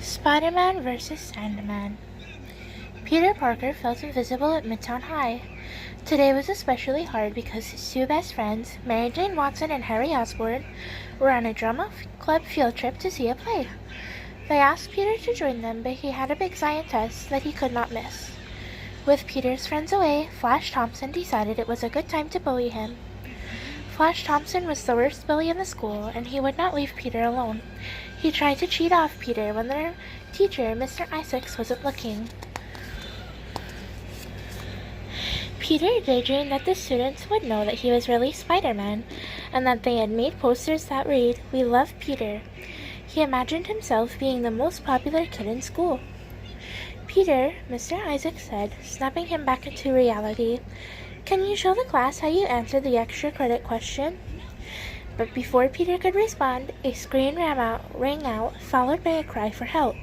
Spider-Man vs. Sandman. Peter Parker felt invisible at Midtown High. Today was especially hard because his two best friends, Mary Jane Watson and Harry Osborn, were on a drama club field trip to see a play. They asked Peter to join them, but he had a big science test that he could not miss. With Peter's friends away, Flash Thompson decided it was a good time to bully him. Flash Thompson was the worst bully in the school, and he would not leave Peter alone. He tried to cheat off Peter when their teacher, Mr. Isaacs, wasn't looking. Peter daydreamed that the students would know that he was really Spider-Man, and that they had made posters that read, "We love Peter." He imagined himself being the most popular kid in school. "Peter," Mr. Isaacs said, snapping him back into reality, "can you show the class how you answered the extra credit question?" But before Peter could respond, a scream rang out, followed by a cry for help.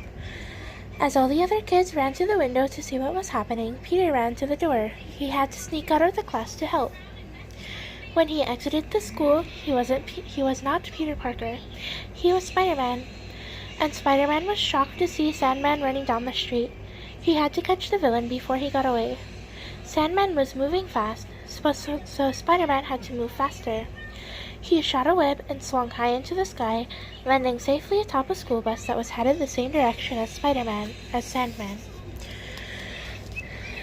As all the other kids ran to the window to see what was happening, Peter ran to the door. He had to sneak out of the class to help. When he exited the school, he was not Peter Parker. He was Spider-Man. And Spider-Man was shocked to see Sandman running down the street. He had to catch the villain before he got away. Sandman was moving fast, so Spider-Man had to move faster. He shot a web and swung high into the sky, landing safely atop a school bus that was headed the same direction as Sandman.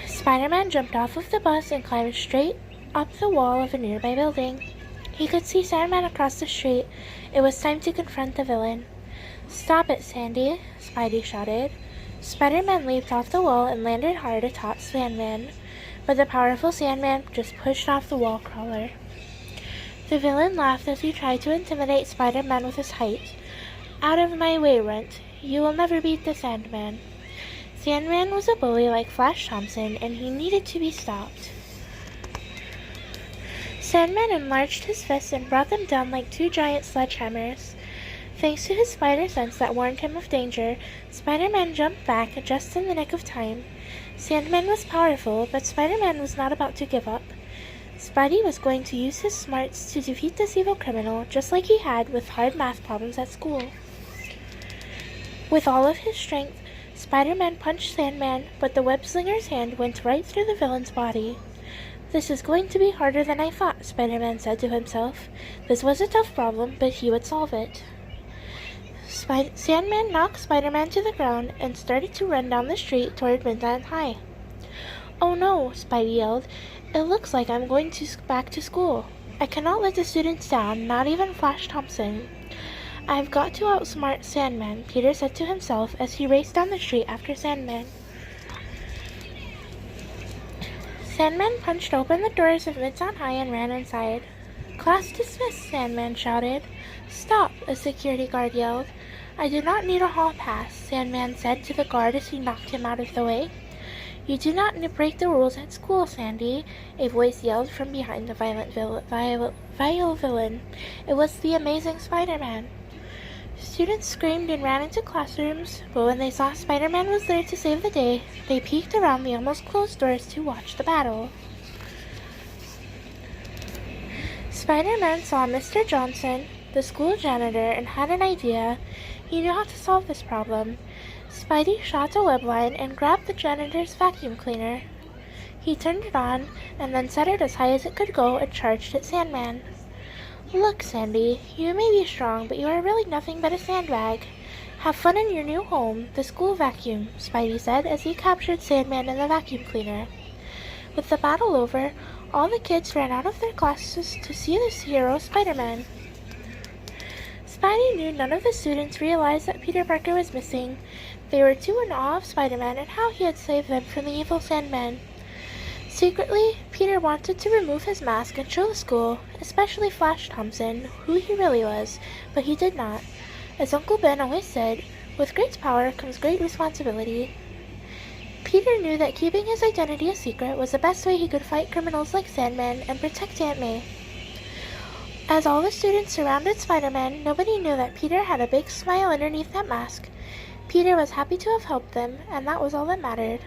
Spider-Man jumped off of the bus and climbed straight up the wall of a nearby building. He could see Sandman across the street. It was time to confront the villain. "Stop it, Sandy," Spidey shouted. Spider-Man leaped off the wall and landed hard atop Sandman, but the powerful Sandman just pushed off the wall crawler. The villain laughed as he tried to intimidate Spider-Man with his height. "Out of my way, Runt. You will never beat the Sandman." Sandman was a bully like Flash Thompson, and he needed to be stopped. Sandman enlarged his fists and brought them down like two giant sledgehammers. Thanks to his spider sense that warned him of danger, Spider-Man jumped back just in the nick of time. Sandman was powerful, but Spider-Man was not about to give up. Spidey was going to use his smarts to defeat this evil criminal, just like he had with hard math problems at school. With all of his strength, Spider-Man punched Sandman, but the web-slinger's hand went right through the villain's body. "This is going to be harder than I thought," Spider-Man said to himself. This was a tough problem, but he would solve it. Sandman knocked Spider-Man to the ground and started to run down the street toward Midtown High. "Oh no," Spidey yelled. "It looks like I'm going back to school. I cannot let the students down, not even Flash Thompson." "I've got to outsmart Sandman," Peter said to himself as he raced down the street after Sandman. Sandman punched open the doors of Midtown High and ran inside. "Class dismissed," Sandman shouted. "Stop," a security guard yelled. "I do not need a hall pass," Sandman said to the guard as he knocked him out of the way. "You do not break the rules at school, Sandy," a voice yelled from behind the vile villain. It was the amazing Spider-Man. Students screamed and ran into classrooms, but when they saw Spider-Man was there to save the day, they peeked around the almost closed doors to watch the battle. Spider-Man saw Mr. Johnson, the school janitor, and had an idea. He knew how to solve this problem. Spidey shot a web line and grabbed the janitor's vacuum cleaner. He turned it on, and then set it as high as it could go and charged at Sandman. "Look, Sandy, you may be strong, but you are really nothing but a sandbag. Have fun in your new home, the school vacuum," Spidey said as he captured Sandman in the vacuum cleaner. With the battle over, all the kids ran out of their classes to see this hero Spider-Man. Spidey knew none of the students realized that Peter Parker was missing. They were too in awe of Spider-Man and how he had saved them from the evil Sandman. Secretly, Peter wanted to remove his mask and show the school, especially Flash Thompson, who he really was, but he did not. As Uncle Ben always said, with great power comes great responsibility. Peter knew that keeping his identity a secret was the best way he could fight criminals like Sandman and protect Aunt May. As all the students surrounded Spider-Man, nobody knew that Peter had a big smile underneath that mask. Peter was happy to have helped them, and that was all that mattered.